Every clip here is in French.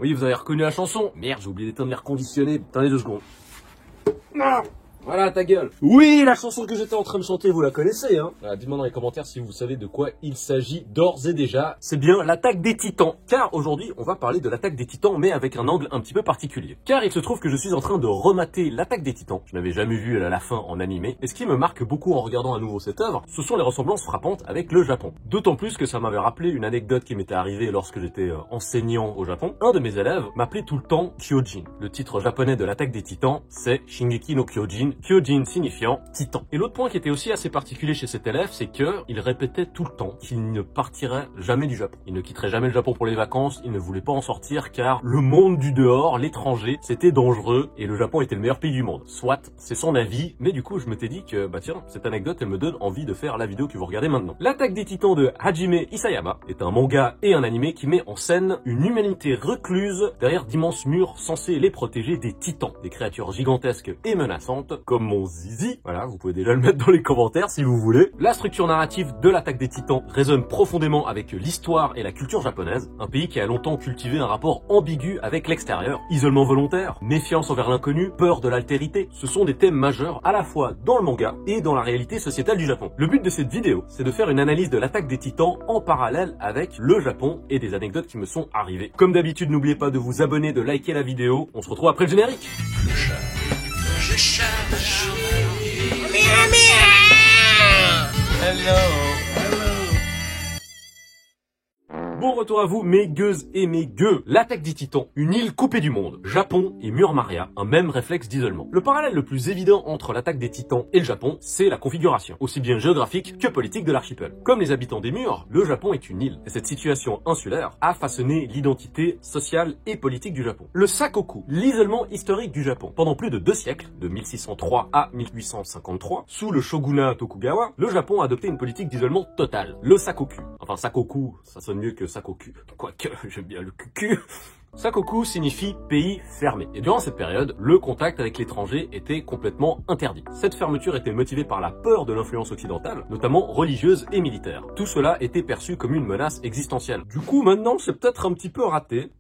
Oui, vous avez reconnu la chanson. Merde, j'ai oublié d'éteindre l'air conditionné. Attendez 2 secondes. Non. Voilà ta gueule. Oui, la chanson que j'étais en train de chanter, vous la connaissez, hein. Dites-moi dans les commentaires si vous savez de quoi il s'agit d'ores et déjà. C'est bien l'attaque des titans. Car aujourd'hui, on va parler de l'attaque des titans, mais avec un angle un petit peu particulier. Car il se trouve que je suis en train de remater l'attaque des titans. Je n'avais jamais vu à la fin en animé. Et ce qui me marque beaucoup en regardant à nouveau cette œuvre, ce sont les ressemblances frappantes avec le Japon. D'autant plus que ça m'avait rappelé une anecdote qui m'était arrivée lorsque j'étais enseignant au Japon. Un de mes élèves m'appelait tout le temps Kyojin. Le titre japonais de l'attaque des titans, c'est Shingeki no Kyojin. Kyojin signifiant titan. Et l'autre point qui était aussi assez particulier chez cet élève, c'est que il répétait tout le temps qu'il ne partirait jamais du Japon. Il ne quitterait jamais le Japon pour les vacances, il ne voulait pas en sortir car le monde du dehors, l'étranger, c'était dangereux et le Japon était le meilleur pays du monde. Soit, c'est son avis, mais du coup je m'étais dit que, bah tiens, cette anecdote elle me donne envie de faire la vidéo que vous regardez maintenant. L'attaque des titans de Hajime Isayama est un manga et un animé qui met en scène une humanité recluse derrière d'immenses murs censés les protéger des titans, des créatures gigantesques et menaçantes, comme mon zizi. Voilà, vous pouvez déjà le mettre dans les commentaires si vous voulez. La structure narrative de l'attaque des titans résonne profondément avec l'histoire et la culture japonaise, un pays qui a longtemps cultivé un rapport ambigu avec l'extérieur, isolement volontaire, méfiance envers l'inconnu, peur de l'altérité. Ce sont des thèmes majeurs à la fois dans le manga et dans la réalité sociétale du Japon. Le but de cette vidéo, c'est de faire une analyse de l'attaque des titans en parallèle avec le Japon et des anecdotes qui me sont arrivées. Comme d'habitude, n'oubliez pas de vous abonner, de liker la vidéo. On se retrouve après le générique. Bon retour à vous, mes gueuses et mes gueux. L'attaque des titans, une île coupée du monde. Japon et Mur Maria, un même réflexe d'isolement. Le parallèle le plus évident entre l'attaque des titans et le Japon, c'est la configuration, aussi bien géographique que politique de l'archipel. Comme les habitants des murs, le Japon est une île. Et cette situation insulaire a façonné l'identité sociale et politique du Japon. Le sakoku, l'isolement historique du Japon. Pendant plus de 2 siècles, de 1603 à 1853, sous le shogunat Tokugawa, le Japon a adopté une politique d'isolement totale. Le sakoku. Enfin, sakoku, ça sonne mieux que sakoku. Quoique, j'aime bien le cucu. Sakoku signifie pays fermé. Et durant cette période, le contact avec l'étranger était complètement interdit. Cette fermeture était motivée par la peur de l'influence occidentale, notamment religieuse et militaire. Tout cela était perçu comme une menace existentielle. Du coup, maintenant, c'est peut-être un petit peu raté.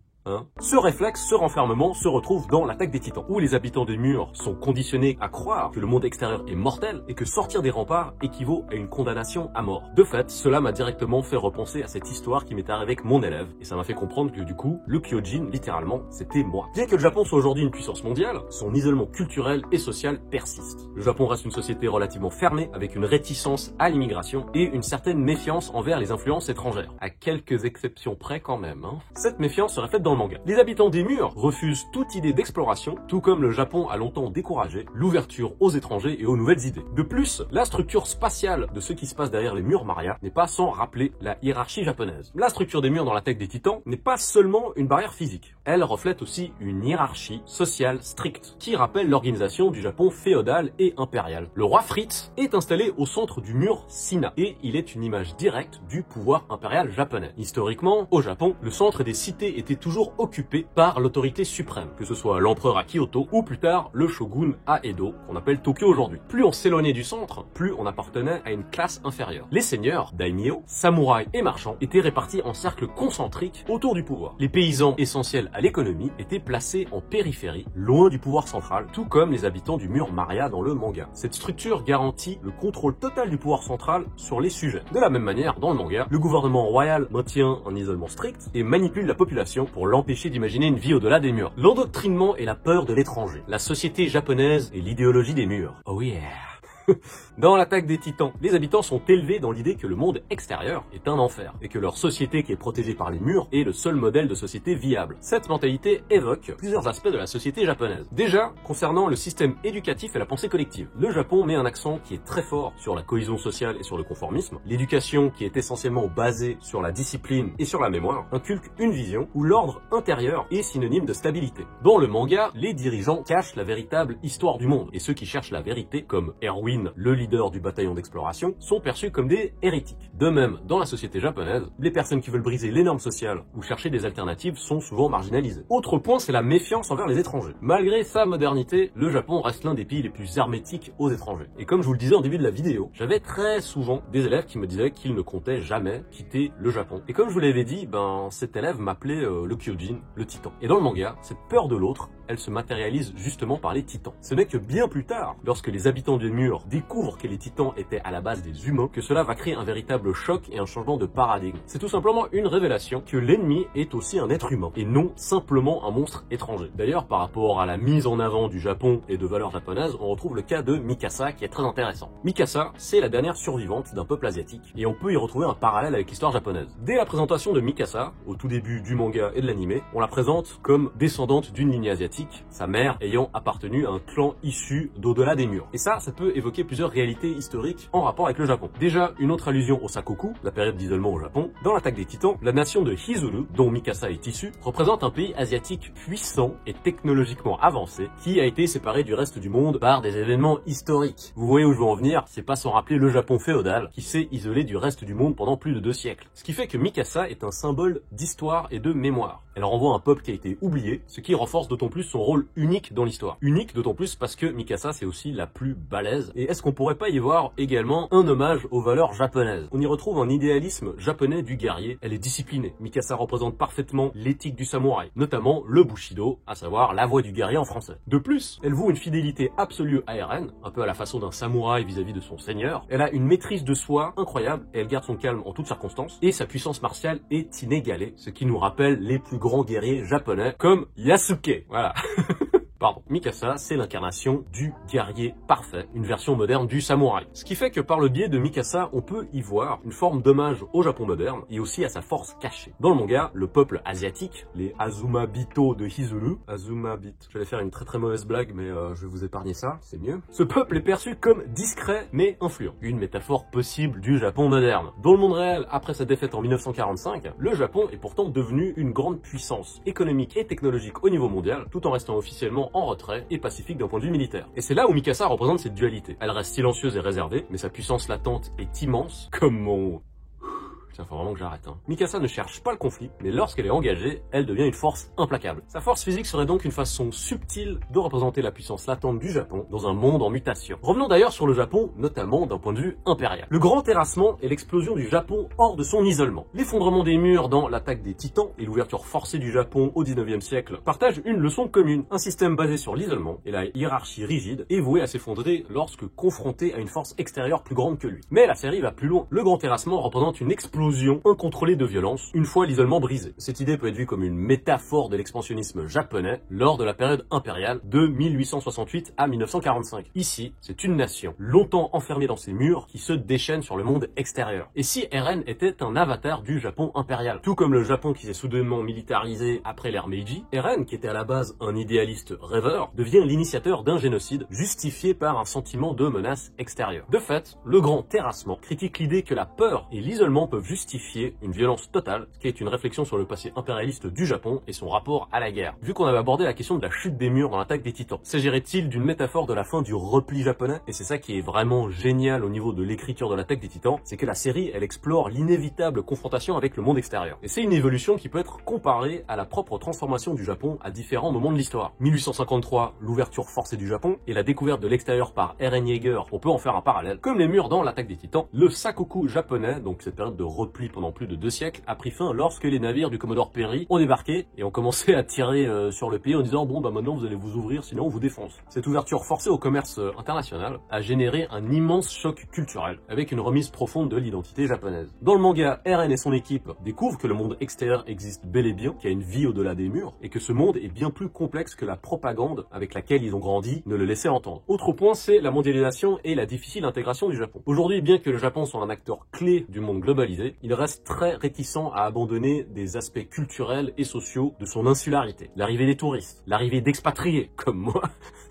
Ce réflexe, ce renfermement se retrouve dans l'attaque des titans, où les habitants des murs sont conditionnés à croire que le monde extérieur est mortel et que sortir des remparts équivaut à une condamnation à mort. De fait, cela m'a directement fait repenser à cette histoire qui m'est arrivée avec mon élève, et ça m'a fait comprendre que du coup, le Kyojin, littéralement, c'était moi. Bien que le Japon soit aujourd'hui une puissance mondiale, son isolement culturel et social persiste. Le Japon reste une société relativement fermée, avec une réticence à l'immigration et une certaine méfiance envers les influences étrangères. À quelques exceptions près quand même, hein. Cette méfiance se reflète dans le manga. Les habitants des murs refusent toute idée d'exploration, tout comme le Japon a longtemps découragé l'ouverture aux étrangers et aux nouvelles idées. De plus, la structure spatiale de ce qui se passe derrière les murs Maria n'est pas sans rappeler la hiérarchie japonaise. La structure des murs dans l'attaque des titans n'est pas seulement une barrière physique. Elle reflète aussi une hiérarchie sociale stricte, qui rappelle l'organisation du Japon féodal et impérial. Le roi Fritz est installé au centre du mur Sina, et il est une image directe du pouvoir impérial japonais. Historiquement, au Japon, le centre des cités était toujours occupé par l'autorité suprême, que ce soit l'empereur à Kyoto ou plus tard le shogun à Edo, qu'on appelle Tokyo aujourd'hui. Plus on s'éloignait du centre, plus on appartenait à une classe inférieure. Les seigneurs, daimyo, samouraïs et marchands étaient répartis en cercles concentriques autour du pouvoir. Les paysans essentiels à l'économie étaient placés en périphérie, loin du pouvoir central, tout comme les habitants du mur Maria dans le manga. Cette structure garantit le contrôle total du pouvoir central sur les sujets. De la même manière, dans le manga, le gouvernement royal maintient un isolement strict et manipule la population pour l'empêcher d'imaginer une vie au-delà des murs. L'endoctrinement et la peur de l'étranger. La société japonaise et l'idéologie des murs. Oh yeah. Dans l'attaque des titans, les habitants sont élevés dans l'idée que le monde extérieur est un enfer et que leur société qui est protégée par les murs est le seul modèle de société viable. Cette mentalité évoque plusieurs aspects de la société japonaise. Déjà, concernant le système éducatif et la pensée collective, le Japon met un accent qui est très fort sur la cohésion sociale et sur le conformisme. L'éducation, qui est essentiellement basée sur la discipline et sur la mémoire, inculque une vision où l'ordre intérieur est synonyme de stabilité. Dans le manga, les dirigeants cachent la véritable histoire du monde et ceux qui cherchent la vérité, comme Erwin Hyojin, le leader du bataillon d'exploration, sont perçus comme des hérétiques. De même, dans la société japonaise, les personnes qui veulent briser les normes sociales ou chercher des alternatives sont souvent marginalisées. Autre point, c'est la méfiance envers les étrangers. Malgré sa modernité, le Japon reste l'un des pays les plus hermétiques aux étrangers. Et comme je vous le disais en début de la vidéo, j'avais très souvent des élèves qui me disaient qu'ils ne comptaient jamais quitter le Japon. Et comme je vous l'avais dit, cet élève m'appelait le Kyojin, le titan. Et dans le manga, cette peur de l'autre, elle se matérialise justement par les titans. Ce n'est que bien plus tard, lorsque les habitants des murs découvrent que les titans étaient à la base des humains, que cela va créer un véritable choc et un changement de paradigme. C'est tout simplement une révélation que l'ennemi est aussi un être humain, et non simplement un monstre étranger. D'ailleurs, par rapport à la mise en avant du Japon et de valeurs japonaises, on retrouve le cas de Mikasa qui est très intéressant. Mikasa, c'est la dernière survivante d'un peuple asiatique, et on peut y retrouver un parallèle avec l'histoire japonaise. Dès la présentation de Mikasa, au tout début du manga et de l'anime, on la présente comme descendante d'une lignée asiatique, sa mère ayant appartenu à un clan issu d'au-delà des murs. Et ça peut évoquer plusieurs réalités historiques en rapport avec le Japon. Déjà, une autre allusion au Sakoku, la période d'isolement au Japon. Dans l'attaque des titans, la nation de Hizuru, dont Mikasa est issue, représente un pays asiatique puissant et technologiquement avancé, qui a été séparé du reste du monde par des événements historiques. Vous voyez où je veux en venir, c'est pas sans rappeler le Japon féodal, qui s'est isolé du reste du monde pendant plus de 2 siècles. Ce qui fait que Mikasa est un symbole d'histoire et de mémoire. Elle renvoie à un peuple qui a été oublié, ce qui renforce d'autant plus son rôle unique dans l'histoire. Unique d'autant plus parce que Mikasa c'est aussi la plus balèze. Et est-ce qu'on pourrait pas y voir également un hommage aux valeurs japonaises? On y retrouve un idéalisme japonais du guerrier. Elle est disciplinée. Mikasa représente parfaitement l'éthique du samouraï, notamment le Bushido, à savoir la voie du guerrier en français. De plus, elle voue une fidélité absolue à Eren, un peu à la façon d'un samouraï vis-à-vis de son seigneur. Elle a une maîtrise de soi incroyable et elle garde son calme en toutes circonstances. Et sa puissance martiale est inégalée, ce qui nous rappelle les plus grands guerriers japonais comme Yasuke. Voilà. Pardon. Mikasa, c'est l'incarnation du guerrier parfait, une version moderne du samouraï. Ce qui fait que par le biais de Mikasa, on peut y voir une forme d'hommage au Japon moderne et aussi à sa force cachée. Dans le manga, le peuple asiatique, les Azumabito de Hizuru, Azumabito, j'allais faire une très mauvaise blague mais je vais vous épargner ça, c'est mieux. Ce peuple est perçu comme discret mais influent, une métaphore possible du Japon moderne. Dans le monde réel, après sa défaite en 1945, le Japon est pourtant devenu une grande puissance économique et technologique au niveau mondial, tout en restant officiellement en retrait et pacifique d'un point de vue militaire. Et c'est là où Mikasa représente cette dualité. Elle reste silencieuse et réservée, mais sa puissance latente est immense, comme mon... Faut vraiment que j'arrête. Mikasa ne cherche pas le conflit, mais lorsqu'elle est engagée, elle devient une force implacable. Sa force physique serait donc une façon subtile de représenter la puissance latente du Japon dans un monde en mutation. Revenons d'ailleurs sur le Japon, notamment d'un point de vue impérial. Le grand terrassement est l'explosion du Japon hors de son isolement. L'effondrement des murs dans l'attaque des titans et l'ouverture forcée du Japon au 19e siècle partagent une leçon commune. Un système basé sur l'isolement et la hiérarchie rigide est voué à s'effondrer lorsque confronté à une force extérieure plus grande que lui. Mais la série va plus loin. Le grand terrassement représente une explosion incontrôlée de violence une fois l'isolement brisé. Cette idée peut être vue comme une métaphore de l'expansionnisme japonais lors de la période impériale de 1868 à 1945. Ici, c'est une nation longtemps enfermée dans ses murs qui se déchaîne sur le monde extérieur. Et si Eren était un avatar du Japon impérial, tout comme le Japon qui s'est soudainement militarisé après l'ère Meiji, Eren, qui était à la base un idéaliste rêveur, devient l'initiateur d'un génocide justifié par un sentiment de menace extérieure. De fait, le grand terrassement critique l'idée que la peur et l'isolement peuvent justifier une violence totale, ce qui est une réflexion sur le passé impérialiste du Japon et son rapport à la guerre. Vu qu'on avait abordé la question de la chute des murs dans l'attaque des titans, s'agirait-il d'une métaphore de la fin du repli japonais? Et c'est ça qui est vraiment génial au niveau de l'écriture de l'attaque des titans, c'est que la série, elle explore l'inévitable confrontation avec le monde extérieur. Et c'est une évolution qui peut être comparée à la propre transformation du Japon à différents moments de l'histoire. 1853, l'ouverture forcée du Japon et la découverte de l'extérieur par Eren Yeager, on peut en faire un parallèle. Comme les murs dans l'attaque des titans, le Sakoku japonais, donc cette période de repli pendant plus de 2 siècles, a pris fin lorsque les navires du Commodore Perry ont débarqué et ont commencé à tirer sur le pays en disant bon maintenant vous allez vous ouvrir sinon on vous défonce. Cette ouverture forcée au commerce international a généré un immense choc culturel avec une remise profonde de l'identité japonaise. Dans le manga, Eren et son équipe découvrent que le monde extérieur existe bel et bien, qu'il y a une vie au-delà des murs et que ce monde est bien plus complexe que la propagande avec laquelle ils ont grandi ne le laissait entendre. Autre point, c'est la mondialisation et la difficile intégration du Japon. Aujourd'hui, bien que le Japon soit un acteur clé du monde globalisé, passé, il reste très réticent à abandonner des aspects culturels et sociaux de son insularité. L'arrivée des touristes, l'arrivée d'expatriés, comme moi,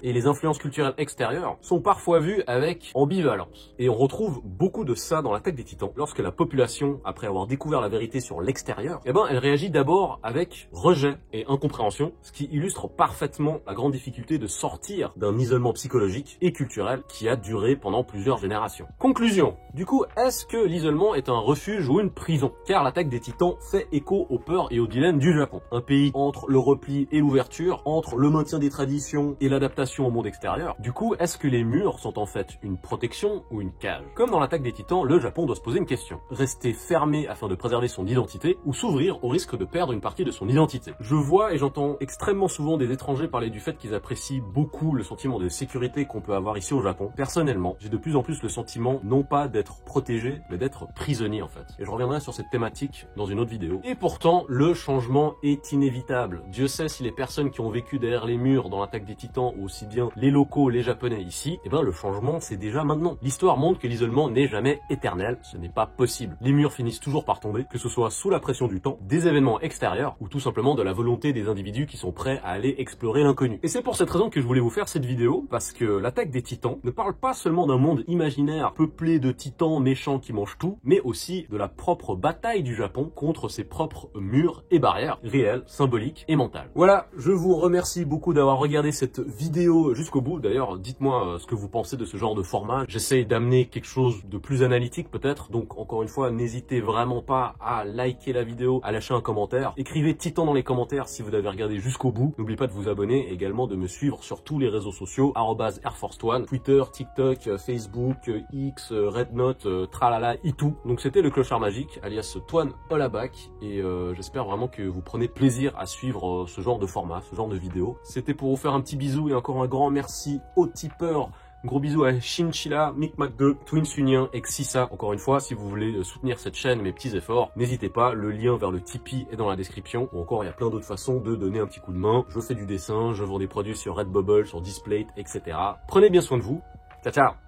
et les influences culturelles extérieures sont parfois vues avec ambivalence. Et on retrouve beaucoup de ça dans l'attaque des Titans. Lorsque la population, après avoir découvert la vérité sur l'extérieur, elle réagit d'abord avec rejet et incompréhension, ce qui illustre parfaitement la grande difficulté de sortir d'un isolement psychologique et culturel qui a duré pendant plusieurs générations. Conclusion. Du coup, est-ce que l'isolement est un refuge ou une prison? Car l'attaque des Titans fait écho aux peurs et aux dilemmes du Japon. Un pays entre le repli et l'ouverture, entre le maintien des traditions et l'adaptation au monde extérieur. Du coup, est-ce que les murs sont en fait une protection ou une cage? Comme dans l'attaque des Titans, le Japon doit se poser une question. Rester fermé afin de préserver son identité ou s'ouvrir au risque de perdre une partie de son identité? Je vois et j'entends extrêmement souvent des étrangers parler du fait qu'ils apprécient beaucoup le sentiment de sécurité qu'on peut avoir ici au Japon. Personnellement, j'ai de plus en plus le sentiment non pas d'être protégé, mais d'être prisonnier en fait. Et je reviendrai sur cette thématique dans une autre vidéo. Et pourtant, le changement est inévitable. Dieu sait si les personnes qui ont vécu derrière les murs dans l'attaque des Titans ou aussi bien les locaux, les japonais ici, le changement c'est déjà maintenant. L'histoire montre que l'isolement n'est jamais éternel, ce n'est pas possible. Les murs finissent toujours par tomber, que ce soit sous la pression du temps, des événements extérieurs ou tout simplement de la volonté des individus qui sont prêts à aller explorer l'inconnu. Et c'est pour cette raison que je voulais vous faire cette vidéo, parce que l'attaque des Titans ne parle pas seulement d'un monde imaginaire peuplé de titans méchants qui mangent tout, mais aussi de la propre bataille du Japon contre ses propres murs et barrières réelles, symboliques et mentales. Voilà, je vous remercie beaucoup d'avoir regardé cette vidéo jusqu'au bout. D'ailleurs, dites-moi ce que vous pensez de ce genre de format. J'essaye d'amener quelque chose de plus analytique peut-être, donc encore une fois, n'hésitez vraiment pas à liker la vidéo, à lâcher un commentaire. Écrivez Titan dans les commentaires si vous avez regardé jusqu'au bout. N'oubliez pas de vous abonner et également de me suivre sur tous les réseaux sociaux, @AirForce1, Twitter, TikTok, Facebook, X, Rednote, tralala, itou. Donc c'était le clochard magique, alias Toine Olabac, et j'espère vraiment que vous prenez plaisir à suivre ce genre de format, ce genre de vidéo. C'était pour vous faire un petit bisou et encore un grand merci aux tipeurs. Gros bisous à Chinchilla, Micmac2, Twin Sunien et Xissa. Encore une fois, si vous voulez soutenir cette chaîne, mes petits efforts, n'hésitez pas, le lien vers le Tipeee est dans la description. Ou encore, il y a plein d'autres façons de donner un petit coup de main. Je fais du dessin, je vends des produits sur Redbubble, sur Displate, etc. Prenez bien soin de vous. Ciao, ciao!